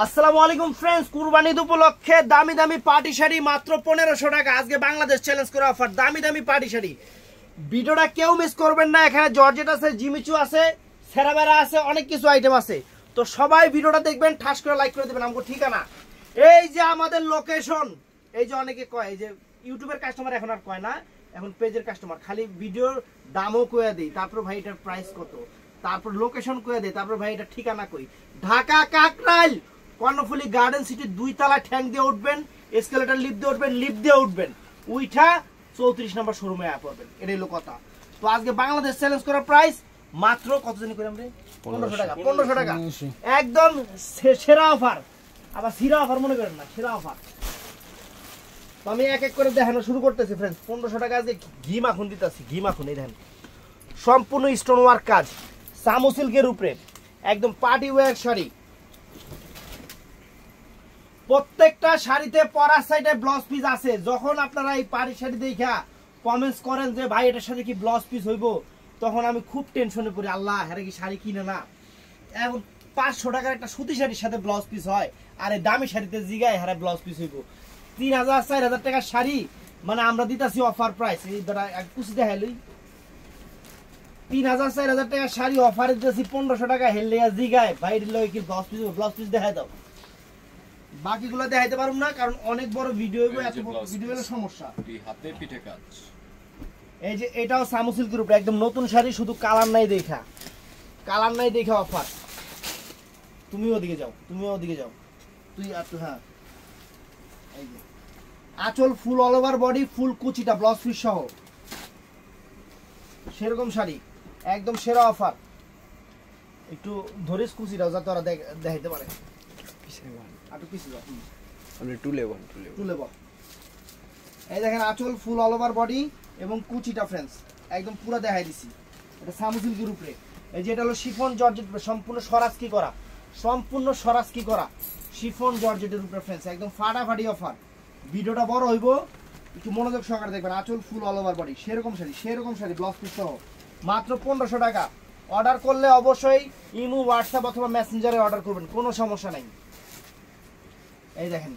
আসসালামু আলাইকুম फ्रेंड्स, কুরবানি ঈদ উপলক্ষে দামি দামি পার্টি শাড়ি মাত্র 1500 টাকা। আজকে বাংলাদেশ চ্যালেঞ্জ করে অফার দামি দামি পার্টি শাড়ি। ভিডিওটা কেউ মিস করবেন না। এখানে জর্জেট আছে, জিমিচু আছে, সেরাবেরা আছে, অনেক কিছু আইটেম আছে। তো সবাই ভিডিওটা দেখবেন, ঠাস করে লাইক করে দিবেন। আমগো ঠিকানা এই যে আমাদের লোকেশন, এই যে অনেকে কয় এই যে ইউটিউবের কাস্টমার এখন আর কয় না, এখন পেজের কাস্টমার। খালি ভিডিওর দামও কইয়া দেই, তারপর ভাই এটার প্রাইস কত, তারপর লোকেশন কইয়া দেই, তারপর ভাই এটা ঠিকানা কই। ঢাকা কাকরাইল কর্ণফুলি গার্ডেন সিটি 2 তলা ঠ্যাং দিয়ে উঠবেন, এসকেলেটর লিফট দিয়ে উঠবেন, লিফট দিয়ে উঠবেন, উইঠা 34 নম্বর শোরুমে আয়া পড়বেন। এটাই হলো কথা। তো আজকে বাংলাদেশ চ্যালেঞ্জ করার প্রাইস মাত্র কত জানি করে আমরা 1500 টাকা। 1500 টাকা একদম সেরা অফার। আবার সিরা অফার মনে করেন না, সেরা অফার। তো আমি এক এক করে দেখানো শুরু করতেছি फ्रेंड्स। 1500 টাকা আজকে ঘি মাখন দিতেছি। ঘি মাখন এই দেখেন, সম্পূর্ণ স্টোন ওয়ার্ক কাজ, সামু সিল্কের উপরে একদম পার্টি ওয়্যার শাড়ি। প্রত্যেকটা শাড়িতে পরার সাইডে ব্লাউজ পিস আছে। যখন আপনারা এই পাড়ি শাড়ি দেখা কমেন্টস করেন যে ভাই এটার সাথে কি ব্লাউজ পিস হইব, তখন আমি খুব টেনশনে পড়ি, আল্লাহ হ্যাঁ কি শাড়ি কিনে না। এখন 500 টাকার একটা সুতি শাড়ির সাথে ব্লাউজ পিস হয়, আর এই দামি শাড়িতে জিগায় হ্যাঁ ব্লাউজ পিস হইব। 3000-4000 টাকার শাড়ি মানে আমরা দিতেছি অফার প্রাইস। এই ধরা এক কুচি দেখাইলই 3000-4000 টাকার শাড়ি অফারে দিতেছি 1500 টাকা। হেললে জিগায় ভাই লয় কি ব্লাউজ পিস, ব্লাউজ পিস দেখাই দাও। বাকিগুলো দেখাইতে পারুম না, কারণ অনেক বড় ভিডিও হইব, এত বড় ভিডিও হলে সমস্যা। হাতে পিঠে কাজ। এই যে এটাও সামু সিল্কের উপরে একদম নতুন শাড়ি, শুধু কালার নাই দেখা, কালার নাই দেখা অফার। তুমিও ওদিকে যাও, তুমিও ওদিকে যাও, তুই আর তুই। হ্যাঁ, এই যে আঁচল ফুল অল ওভার বডি, ফুল কুচিটা ব্লাউজ পিস সহ সেরকম শাড়ি, একদম সেরা অফার। একটু ধরিস কুচিটাও যাতে ওরা দেখাইতে পারে। এই দেখেন আঁচল ফুল অল ওভার বডি এবং কুচিটা फ्रेंड्स একদম পুরো দেখাই দিছি। এটা সামু সিল্কের উপরে। এই যে এটা হলো শিফন জর্জেট, সম্পূর্ণ সরাজ কি করা, সম্পূর্ণ সরাজ কি করা শিফন জর্জেটের উপরে फ्रेंड्स একদম ফাটাফাটি অফার। ভিডিওটা বড় হইব, একটু মনোযোগ সহকারে দেখবেন। আঁচল ফুল অল ওভার বডি সেরকম শাড়ি ব্লাউজ পিস সহ মাত্র 1500 টাকা। অর্ডার করলে অবশ্যই ইমো, হোয়াটসঅ্যাপ অথবা মেসেঞ্জারে অর্ডার করবেন, কোনো সমস্যা নাই। এই দেখেন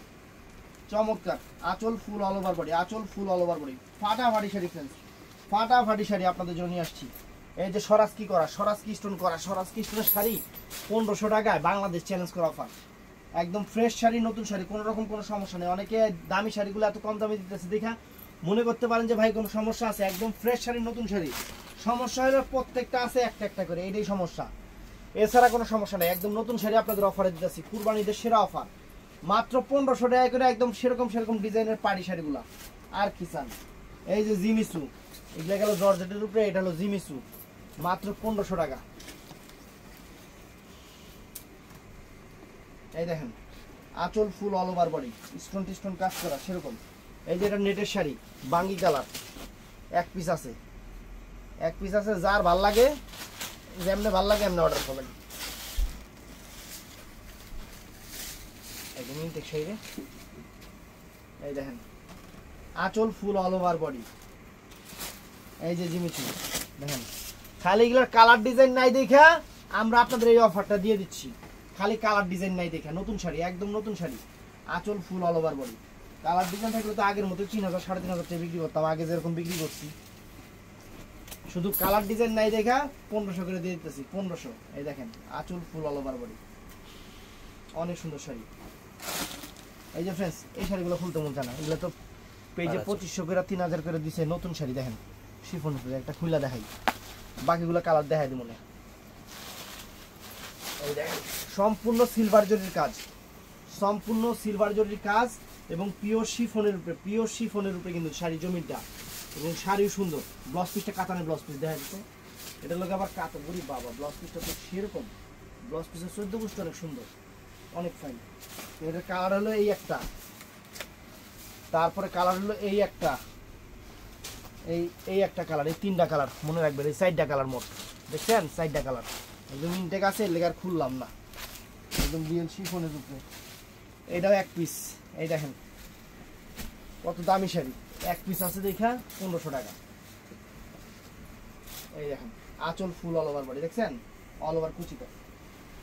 চমৎকার আঁচল ফুল অল ওভার বডি, আঁচল ফুল অল ওভার বডি, ফাটাফাটি শাড়ি फ्रेंड्स, ফাটাফাটি শাড়ি আপনাদের জন্য নিয়ে আসছি। এই যে সরাজ কি করা, সরাজ কি স্টোন করা, সরাজ কি স্টোনের শাড়ি 1500 টাকায় বাংলাদেশ চ্যালেঞ্জ করা অফার। একদম ফ্রেশ শাড়ি, নতুন শাড়ি, কোনো রকম কোনো সমস্যা নেই। অনেকে দামি শাড়িগুলো এত কম দামে দিতেছে দেখা মনে করতে পারেন যে ভাই কোনো সমস্যা আছে। একদম ফ্রেশ শাড়ি, নতুন শাড়ি। সমস্যা হলে প্রত্যেকটা আছে একটা একটা করে, এটাই সমস্যা, এছাড়া কোনো সমস্যা নেই। একদম নতুন শাড়ি আপনাদের অফারে দিতেছি, কুরবানিদের সেরা অফার মাত্র 1500 টাকা করে। একদম সেরকম ডিজাইনের পাড়ি শাড়িগুলা আর কি চান। এই যে জিমিচু, এগুলো গেল জর্জেটের উপরে, এটা হলো জিমিচু মাত্র 1500 টাকা। এই দেখেন আঁচল full all over body, stone টিস্টোন কাজ করা সেরকম। এই যে এটা নেটের শাড়ি, বাঙ্গি কালার, এক পিস আছে, এক পিস আছে। যার ভাল লাগে, যেমনে ভাল লাগে এমনি অর্ডার করবেন। এই দেখেন আঁচল ফুল অল ওভার বডি। এই যে জিমিচু দেখেন, খালি এগুলোর কালার ডিজাইন নাই দেখা আমরা আপনাদের এই অফারটা দিয়ে দিচ্ছি। খালি কালার ডিজাইন নাই দেখা, নতুন শাড়ি, একদম নতুন শাড়ি, আঁচল full all over body. Colour design থাকলে তো আগের মতো 3000-3500 টাকা বিক্রি করতাম, আগে যেরকম বিক্রি করছি। শুধু কালার ডিজাইন নাই দেখা 1500 করে দিয়ে দিতেছি, 1500। এই দেখেন আঁচল ফুল অল ওভার বডি, অনেক সুন্দর শাড়ি। এই যে फ्रेंड्स এই শাড়িগুলো খুলতে মন চায় না, এগুলো তো পেজে 2500 করে 3000 করে দিছে। নতুন শাড়ি দেখেন শিফন উপরে, একটা খুলা দেখাই, বাকিগুলো কালার দেখাই দিই মনে। এই দেখেন সম্পূর্ণ সিলভার জরির কাজ, সম্পূর্ণ সিলভার জরির কাজ এবং পিওর শিফনের উপরে কিন্তু শাড়ি জমিটা, এবং শাড়িও সুন্দর। ব্লাউজ পিসটা কাতানের ব্লাউজ পিস দেখা যাচ্ছে। এটা লোক আবার কাতান বলি বাবা, ব্লাউজ পিসটা তো সেরকম, ব্লাউজ পিসের 14 বুঝতে অনেক সুন্দর, অনেক ফাইন। এটার কালার হলো এই একটা, তারপরে কালার হলো এই একটা, এই একটা কালার, এই 3টা কালার মনে রাখবেন। এই 4টা কালার মোট দেখছেন, 4টা কালার একদম ইনটেক আছে, লেগার খুললাম না, একদম রিয়েল শিফনের উপরে। এটাও এক পিস। এই দেখেন কত দামি শাড়ি, এক পিস আছে দেখা 1500 টাকা। এই দেখেন আঁচল ফুল অল ওভার বডি, দেখছেন অল ওভার কুচিটা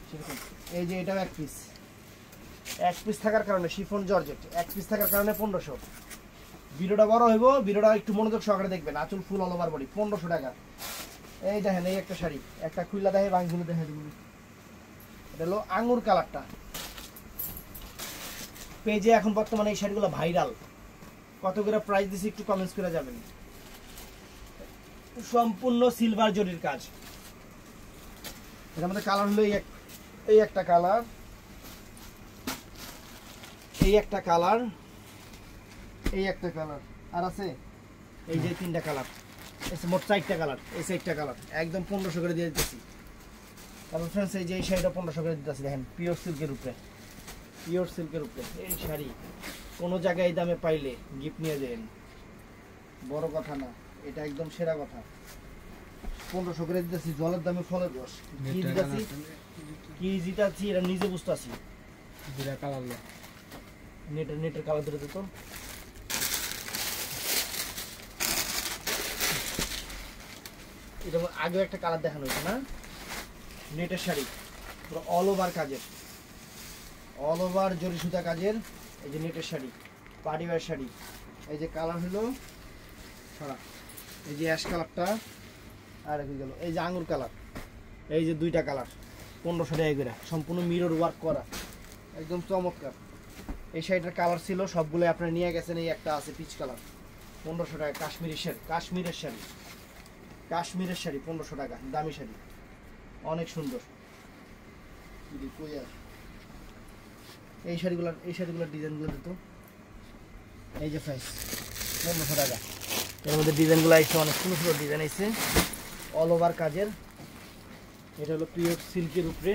সেরকম। এই যে এটাও এক পিস, এক পিস থাকার কারণে শিফন জর্জেট, এক পিস থাকার কারণে 1500। ভিডিওটা বড় হইব, ভিডিওটা একটু মনোযোগ সহকারে দেখবেন। আঁচল ফুল অল ওভার বডি 1500 টাকা। এই দেখেন এই একটা শাড়ি, একটা খুইলা দেখে বাংগুলো দেখে দিবি। এটা হলো আঙ্গুর কালারটা। পেজে এখন বর্তমানে এই শাড়িগুলো ভাইরাল। কত করে প্রাইস দিছি একটু কমেন্টস করে যাবেন। সম্পূর্ণ সিলভার জরির কাজ। এটার মধ্যে কালার হলো এই একটা কালার, এই একটা কালার, এই একটা কালার, আর আছে এই যে 3টা কালার, মোট 4টা কালার। এই 4টা কালার একদম 1500 করে দিয়ে দিতেছি। তারপর ফ্রেন্ডস এই যে এই শাড়িটা 1500 করে দিতেছি। দেখেন পিওর সিল্কের উপরে, পিওর সিল্কের উপরে এই শাড়ি কোনো জায়গায় এই দামে পাইলে গিফট নিয়ে যাবেন, বড় কথা না, এটা একদম সেরা কথা। 1500 করে দিতেছি, জলের দামে ফলের রস। কি দিতেছি কি জিতাছি এটা নিজে বুঝতেছি। নেটের কালার ধরে দিত। এটা আগেও একটা কালার দেখানো হয়েছে না, নেটের শাড়ি পুরো অল ওভার কাজের, অল ওভার জরি সুতা কাজের। এই যে নেটের শাড়ি, পার্টিওয়ার শাড়ি। এই যে কালার হলো সারা, এই যে অ্যাশ কালারটা, আর হয়ে গেল এই যে আঙুর কালার। এই যে 2টা কালার 1500 টাকা করে, সম্পূর্ণ মিরর ওয়ার্ক করা, একদম চমৎকার। এই শাড়িটার কালার ছিল সবগুলো আপনারা নিয়ে গেছেন। এই একটা আছে পিচ কালার, 1500 টাকা। কাশ্মীরি শাড়ি, কাশ্মীরের শাড়ি, কাশ্মীরের শাড়ি 1500 টাকা, দামি শাড়ি, অনেক সুন্দর। এই শাড়িগুলোর ডিজাইনগুলো দিত। এই যে প্রাইস 1500 টাকা। এর মধ্যে ডিজাইনগুলো আসছে, অনেক সুন্দর সুন্দর ডিজাইন আসছে, অল ওভার কাজের। এটা হলো পিওর সিল্কের উপরে,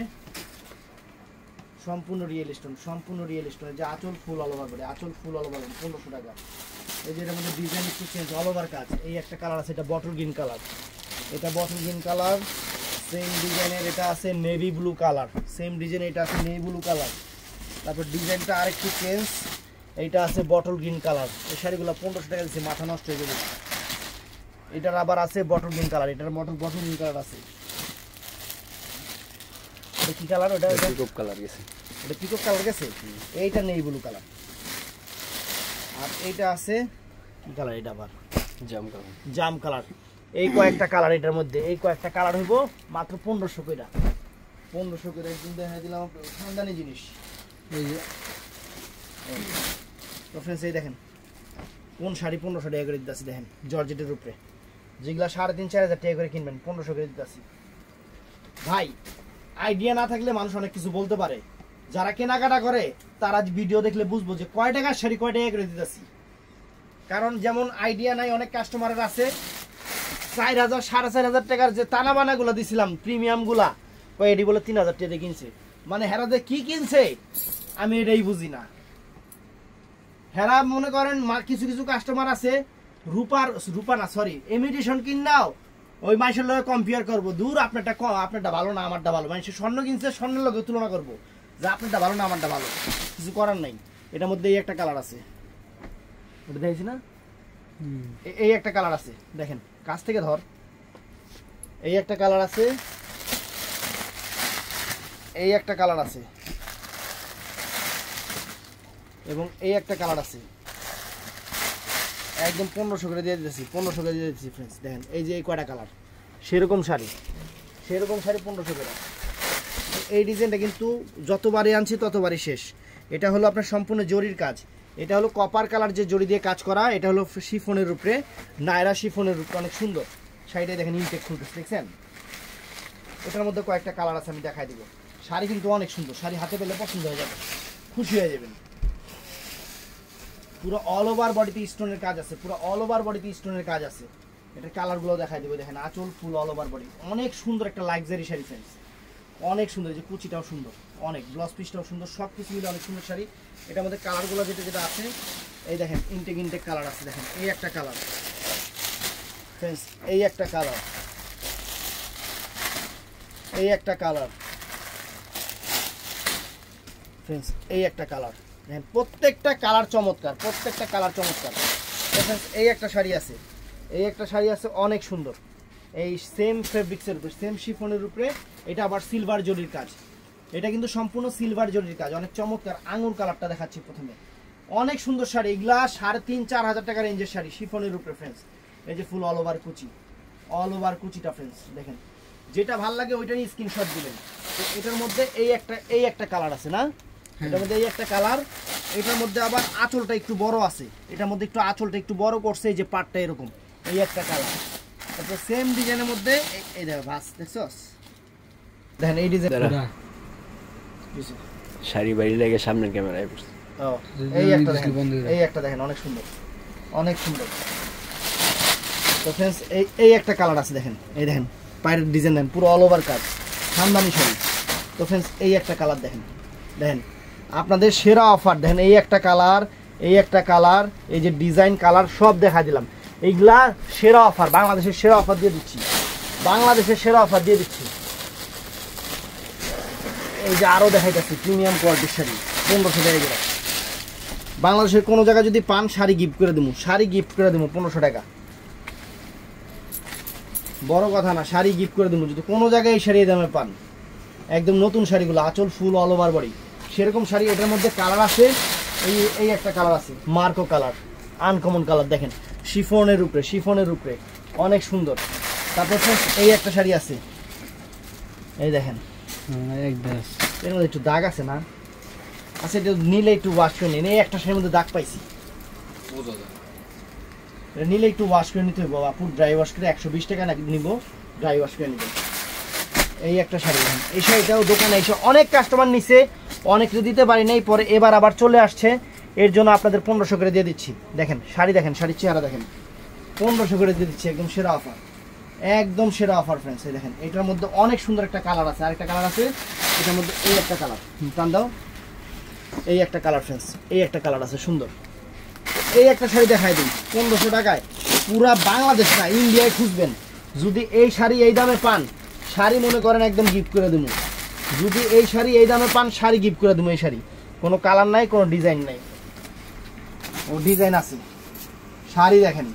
সম্পূর্ণ রিয়েল স্টোন, সম্পূর্ণ রিয়েল স্টোন। যে আঁচল ফুল অল ওভার করে, আঁচল ফুল অল ওভার 1500 টাকা। এই যে এটার মধ্যে ডিজাইন একটু চেঞ্জ, অল ওভার কাজ। এই একটা কালার আছে, এটা বটল গ্রিন কালার, এটা বটল গ্রিন কালার। সেম ডিজাইনের এটা আছে navy blue colour, same design এটা আছে নেভি ব্লু কালার। তারপর ডিজাইনটা আরেকটু চেঞ্জ, এইটা আছে বটল গ্রিন কালার। এই শাড়িগুলো 1500 টাকা দিচ্ছে, মাথা নষ্ট হয়ে যাবে। এটার আবার আছে বটল গ্রিন কালার, এটার বটল গ্রিন কালার আছে। এটা কি কালার? ওটা পিকক কালার গেছে, এটা পিকক কালার গেছে। এইটা নেভি ব্লু কালার। আর এইটা আছে কি কালার? এটা আবার জাম কালার, জাম কালার। এই কয়েকটা কালার, এটার মধ্যে এই কয়েকটা কালার হইব মাত্র 1500 করে। 1500 করে একদম দেখা দিলাম, খানদানি জিনিস। এই যে তো ফ্রেন্ডস এই দেখেন কোন শাড়ি 1500 টাকা করে দিতেছি। দেখেন জর্জেটের উপরে, যেগুলা 3500-4000 টাকা করে কিনবেন 1500 করে দিতেছি। ভাই আইডিয়া না থাকলে মানুষ অনেক কিছু বলতে পারে। যারা কেনাকাটা করে তারা ভিডিও দেখলে বুঝবো যে কয় টাকার শাড়ি কয় টাকা করে দিতেছি। কারণ যেমন আইডিয়া নাই, অনেক কাস্টমারের আছে 4000 4500 টাকার যে টানা বানাগুলো দিছিলাম প্রিমিয়াম গুলা, এটি বলে 3000 টাকা দিয়ে কিনছে। মানে হেরা যে কি কিনছে আমি এটাই বুঝি না। হেরা মনে করেন কিছু কিছু কাস্টমার আছে রূপা না সরি ইমিটেশন কিনাও ওই মাইশের লগে কম্পেয়ার করবো, দূর আপনারটা ভালো না আমারটা ভালো। মানুষের স্বর্ণ কিনছে, স্বর্ণের লগে তুলনা করবো যে আপনারটা ভালো না আমারটা ভালো। কিছু করার নাই। এটার মধ্যে এই একটা কালার আছে, ওটা দেখেছি না, এই একটা কালার আছে। দেখেন কাছ থেকে ধর, এই একটা কালার আছে, এই একটা কালার আছে, এবং এই একটা কালার আছে। একদম 1500 করে দিয়ে দিতেছি, 1500 করে দিয়ে দিতেছি ফ্রেন্ডস। দেখেন এই যে এই কয়টা কালার, সেরকম শাড়ি 1500 করে। এই ডিজাইনটা কিন্তু যতবারই আনছি ততবারই শেষ। এটা হলো আপনার সম্পূর্ণ জরির কাজ। এটা হলো কপার কালার যে জরি দিয়ে কাজ করা। এটা হলো শিফনের উপরে, নায়রা শিফনের উপরে, অনেক সুন্দর শাড়িটা। দেখেন ইনটেক খুলতেছে, দেখছেন? এটার মধ্যে কয়েকটা কালার আছে, আমি দেখাই দিব। শাড়ি কিন্তু অনেক সুন্দর, শাড়ি হাতে পেলে পছন্দ হয়ে যাবে, খুশি হয়ে যাবেন। পুরো অল ওভার বডিতে স্টোনের কাজ আছে, পুরো অল ওভার বডিতে স্টোনের কাজ আছে। এটার কালারগুলো দেখাই দেবো। দেখেন আঁচল ফুল অল ওভার বডি, অনেক সুন্দর একটা লাক্সারি শাড়ি ফ্রেন্ডস, অনেক সুন্দর। যে কুচিটাও সুন্দর, অনেক ব্লাউজ পিসটাও সুন্দর, সব কিছু মিলে অনেক সুন্দর শাড়ি। এটার মধ্যে কালারগুলো যেটা আছে এই দেখেন ইনটেক কালার আছে। দেখেন এই একটা কালার ফ্রেন্ডস, এই একটা কালার, এই একটা কালার ফ্রেন্ডস, এই একটা কালার। দেখেন প্রত্যেকটা কালার চমৎকার, প্রত্যেকটা কালার চমৎকার। ফ্রেন্ডস এই একটা শাড়ি আছে, এই একটা শাড়ি আছে অনেক সুন্দর। এই সেম ফেব্রিক্সের উপরে, সেম শিফনের উপরে, এটা আবার সিলভার জরির কাজ। এটা কিন্তু সম্পূর্ণ সিলভার জরির কাজ, অনেক চমৎকার। আঙুর কালারটা দেখাচ্ছি প্রথমে, অনেক সুন্দর শাড়ি। এগুলা 3,500-4 হাজার টাকা রেঞ্জের শাড়ি, শিফনের উপরে ফ্রেন্ডস। এই যে ফুল অল ওভার কুচি, অল ওভার কুচিটা ফ্রেন্ডস দেখেন। যেটা ভালো লাগে ওইটারই স্ক্রিনশট দিবেন। তো এটার মধ্যে এই একটা কালার আছে না, এটার মধ্যে এই একটা কালার। এটার মধ্যে আবার আঁচলটা একটু বড় আছে, এটার মধ্যে একটু আঁচলটা একটু বড় করছে, এই যে পাটটা এরকম, এই একটা কালার। তারপর সেম ডিজাইনের মধ্যে এই দেখো ভাস, দেখছস দেখেন এই ডিজাইন। শাড়ি বাইরে লাগে সামনের ক্যামেরায় পড়ছে। এই একটা দেখেন, এই একটা দেখেন, অনেক সুন্দর, অনেক সুন্দর। তো फ्रेंड्स এই একটা কালার আছে দেখেন, এই দেখেন পায়ের ডিজাইন দেন, পুরো অল ওভার কাজ, খানদানি শাড়ি। তো फ्रेंड्स এই একটা কালার দেখেন, দেখেন আপনাদের সেরা অফার দেখেন। এই একটা কালার, এই একটা কালার, এই যে ডিজাইন কালার সব দেখা দিলাম। এইগুলা সেরা অফার, বাংলাদেশের সেরা অফার দিয়ে দিচ্ছি, বাংলাদেশের সেরা অফার দিয়ে দিচ্ছি। এই যে আরো দেখাইতেছি প্রিমিয়াম কোয়ালিটির শাড়ি, 1500 টাকা করে। বাংলাদেশের কোনো জায়গায় যদি পান শাড়ি গিফট করে দেবো, শাড়ি গিফট করে দেবো 1500 টাকা। বড় কথা না, শাড়ি গিফট করে দেবো যদি কোনো জায়গায় এই শাড়ি দামে পান। একদম নতুন শাড়িগুলো, আঁচল ফুল অল ওভার বডি সেরকম শাড়ি। এটার মধ্যে কালার আছে, এই একটা কালার আছে মার্কো কালার, আনকমন কালার দেখেন, শিফনের উপরে, শিফনের উপরে অনেক সুন্দর। তারপর এই একটা শাড়ি আছে, এই দেখেন এর মধ্যে একটু দাগ আছে না, আচ্ছা এটা নিলে একটু ওয়াশ করে নিন। এই একটা শাড়ির মধ্যে দাগ পাইছি, নিলে একটু ওয়াশ করে নিতে হবে আপু, ড্রাই ওয়াশ করে 120 টাকা নিব, ড্রাই ওয়াশ করে নেবেন। এই একটা শাড়ি দেখেন, এই শাড়িটাও দোকানে এসে অনেক কাস্টমার নিছে, অনেক কিছু দিতে পারি নাই, পরে এবার আবার চলে আসছে, এর জন্য আপনাদের 1500 করে দিয়ে দিচ্ছি। দেখেন শাড়ি দেখেন, শাড়ির চেহারা দেখেন, 1500 করে দিয়ে দিচ্ছি, একদম সেরা অফার, একদম সেরা অফার ফ্রেন্ডস। এই দেখেন এটার মধ্যে অনেক সুন্দর একটা কালার আছে, আরেকটা কালার আছে এটার মধ্যে, এই একটা কালার টান দাও, এই একটা কালার ফ্রেন্ডস, এই একটা কালার আছে সুন্দর। এই একটা শাড়ি দেখাই দিই 1500 টাকায়, পুরা বাংলাদেশ না ইন্ডিয়ায় খুঁজবেন। যদি এই শাড়ি এই দামে পান, শাড়ি মনে করেন একদম গিফট করে দেবো। যদি এই শাড়ি এই দামে পান, শাড়ি গিফট করে দেবো। এই শাড়ি কোনো কালার নাই, কোনো ডিজাইন নাই, ও ডিজাইন আছে। শাড়ি দেখেন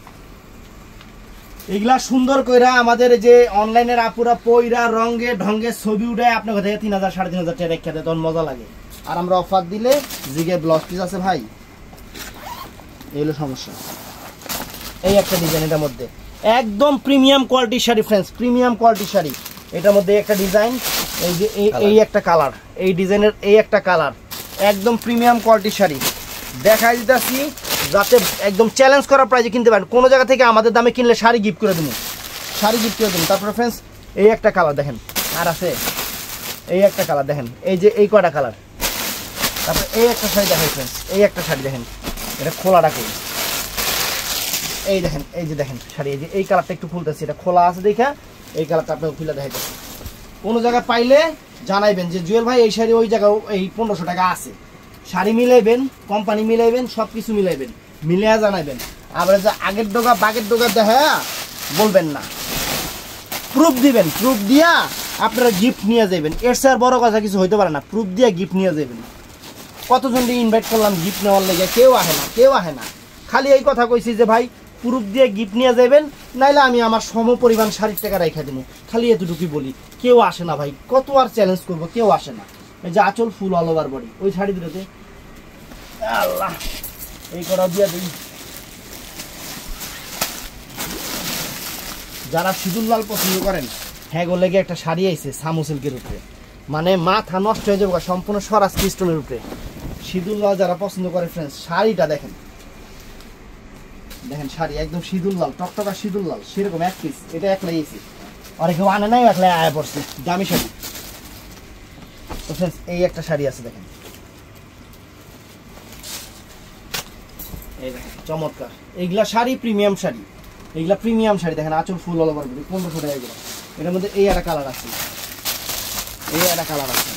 এগুলা সুন্দর কইরা আমাদের যে অনলাইনের আপুরা পয়রা রঙে ঢঙ্গে ছবি উঠায় আপনার কাছে 3000 3500 টাকা রেখে দেয়, তখন মজা লাগে। আর আমরা অফার দিলে জিগে ব্লাউজ পিস আছে ভাই, এই হলো সমস্যা। এই একটা ডিজাইন, এটার মধ্যে একদম প্রিমিয়াম কোয়ালিটির শাড়ি ফ্রেন্ডস, প্রিমিয়াম কোয়ালিটির শাড়ি। এটার মধ্যে একটা ডিজাইন, এই যে এই একটা কালার, এই ডিজাইনের এই একটা কালার, একদম প্রিমিয়াম কোয়ালিটির শাড়ি দেখাই দিতেছি, যাতে একদম চ্যালেঞ্জ করার প্রাইজে কিনতে পারেন। কোনো জায়গা থেকে আমাদের দামে কিনলে শাড়ি গিফট করে দেবো, শাড়ি গিফট করে দেবো। তারপরে ফ্রেন্ডস এই একটা কালার দেখেন, আর আছে এই একটা কালার দেখেন, এই যে এই কয়টা কালার। তারপরে এই একটা শাড়ি দেখাই ফ্রেন্ডস, এই একটা শাড়ি দেখেন, এটা খোলাটা করি, এই দেখেন, এই যে দেখেন শাড়ি, এই যে এই কালারটা একটু খুলতেছি, এটা খোলা আছে দেখা এই কালারটা আপনাকে খুলে দেখাইতেছি। কোনো জায়গায় পাইলে জানাইবেন যে জুয়েল ভাই এই শাড়ি ওই জায়গায় এই 1500 টাকা আছে। শাড়ি মিলাইবেন, কোম্পানি মিলাইবেন, সব কিছু মিলাইবেন, মিলিয়ে জানাইবেন। আবার যে আগের ডোগা বাগের ডোগা দেখা বলবেন না, প্রুফ দিবেন, প্রুফ দিয়া আপনারা গিফট নিয়ে যাবেন। এর স্যার বড় কথা কিছু হইতে পারে না, প্রুফ দিয়ে গিফট নিয়ে যাবেন। কতজনকে ইনভাইট করলাম গিফট নেওয়ার লেগে, কেউ আহে না, কেউ আহে না। খালি এই কথা কইছি যে ভাই প্রুফ দিয়ে গিফট নিয়ে যাবেন, নাইলে আমি আমার সম পরিমাণ শাড়ির টাকা রেখে দেবো, খালি এতটুকুই বলি। কেউ আসে না ভাই, কত আর চ্যালেঞ্জ করবো, কেউ আসে না। এই যে আঁচল ফুল অল ওভার বডি, ওই শাড়ি দুটোতে আল্লাহ এই করা দিয়া দিই। যারা সিঁদুর লাল পছন্দ করেন, হ্যাঁ গো লেগে একটা শাড়ি আইছে সামু সিল্কের উপরে, মানে মাথা নষ্ট হয়ে যাবে, সম্পূর্ণ স্বরাজ ক্রিস্টনের উপরে। সিঁদুর লাল যারা পছন্দ করে ফ্রেন্ডস, শাড়িটা দেখেন, দেখেন শাড়ি একদম সিঁদুর লাল, টকটকা সিঁদুর লাল, সেরকম এক পিস। এটা একলাই এসি, আর কেউ আনে নাই, একলাই আয়া পড়ছে, দামি শাড়ি। তো ফ্রেন্ডস এই একটা শাড়ি আছে দেখেন, এই দেখেন চমৎকার। এইগুলা শাড়ি প্রিমিয়াম শাড়ি, এইগুলা প্রিমিয়াম শাড়ি দেখেন, আঁচল ফুল অল ওভার বডি, 1500 টাকা এগুলো। এটার মধ্যে এই একটা কালার আছে, এই একটা কালার আছে।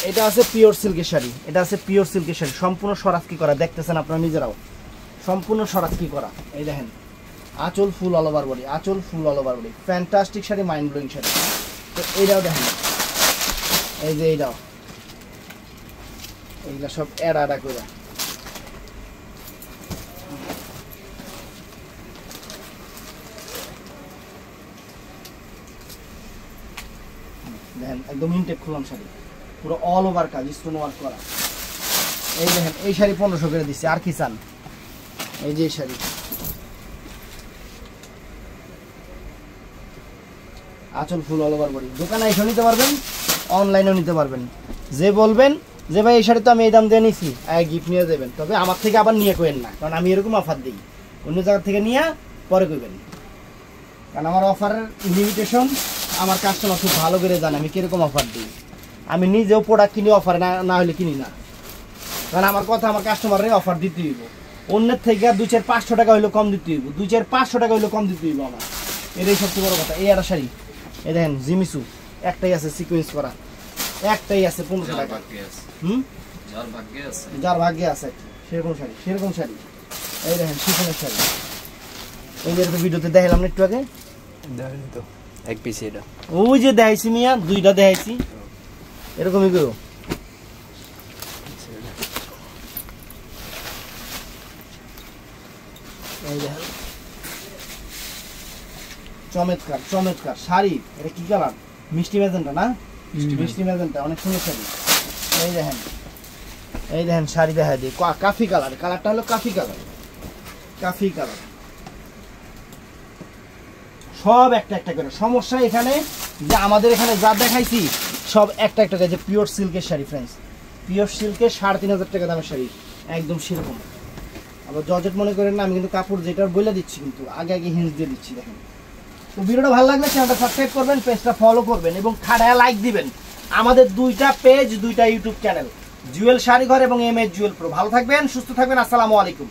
এটা আছে পিওর সিল্কের শাড়ি, এটা আছে পিওর সিল্কের শাড়ি, সম্পূর্ণ স্বরাজ কি করা দেখতেছেন আপনারা নিজেরাও, সম্পূর্ণ স্বরাজ কি করা। এই দেখেন আঁচল ফুল অল ওভার বডি, আঁচল full all over body, fantastic sari, mind blowing sari. তো এইটাও দেখেন, এই যে এইটাও, এইগুলা সব এড়া এড়া করে। দেখেন একদম ইনটেক খুললাম শাড়ি, পুরো অল ওভার কাজ স্টোন ওয়ার্ক করা। এই দেখেন এই শাড়ি 1500 করে দিচ্ছি, আর কি চান? এই যে এই শাড়ি আঁচল ফুল অল ওভার বডি। দোকানে এসে নিতে পারবেন, অনলাইনেও নিতে পারবেন। যে বলবেন যে ভাই এই শাড়ি তো আমি এই দাম দিয়ে নিছি, গিফট নিয়ে যাবেন, তবে আমার থেকে আবার নিয়ে কইেন না, কারণ আমি এরকম অফার দিই। অন্য জায়গা থেকে নিয়ে পরে কইবেন, কারণ আমার অফারের লিমিটেশন আমার কাস্টমার খুব ভালো করে জানে আমি কিরকম অফার দিই। আমি নিজেও প্রোডাক্ট কিনি অফারে, না হলে কিনি না, কারণ আমার কথা আমার কাস্টমারের অফার দিতে হইব। অন্যের থেকে 2-4-500 টাকা হইলে কম দিতে হইব, 2-4-500 টাকা হইলে কম দিতে হইব আমার। এটাই সবচেয়ে বড় কথা। এই একটা শাড়ি, এই দেখেন জিমিসু, একটাই আছে সিকোয়েন্স করা, একটাই আছে 1500 টাকা। যার ভাগ্যে আছে সেরকম শাড়ি, সেরকম শাড়ি। এই দেখেন শিফনের শাড়ি, এই যে ভিডিওতে দেখালাম না একটু আগে, তো এক পিস এটা ওই যে দেখাইছি মিয়া, 2টা দেখাইছি, এরকমই করো। এই দেখেন চমৎকার চমৎকার শাড়ি। এটা কি কালার? মিষ্টি ম্যাজেন্টা না? মিষ্টি ম্যাজেন্টা, অনেক সুন্দর শাড়ি। এই দেখেন, এই দেখেন শাড়ি দেখা দিই, কাফি কালার, কালারটা হলো কাফি কালার, কাফি কালার। সব একটা একটা করে। সমস্যা এখানে যে আমাদের এখানে যা দেখাইছি সব একটা একটা যে পিওর সিল্কের শাড়ি ফ্রেন্ডস, পিওর সিল্কের 3500 টাকা দামের শাড়ি, একদম সেরকম। আবার জর্জেট মনে করেন না, আমি কিন্তু কাপড় যেটা বলে দিচ্ছি, কিন্তু আগে আগে হিন্স দিয়ে দিচ্ছি। দেখেন, তো ভিডিওটা ভালো লাগলে চ্যানেলটা সাবস্ক্রাইব করবেন, পেজটা ফলো করবেন এবং খাড়ায় লাইক দিবেন। আমাদের 2টা পেজ, 2টা ইউটিউব চ্যানেল, জুয়েল শাড়িঘর এবং এম এস জুয়েল প্রো। ভালো থাকবেন, সুস্থ থাকবেন, আসসালামু আলাইকুম।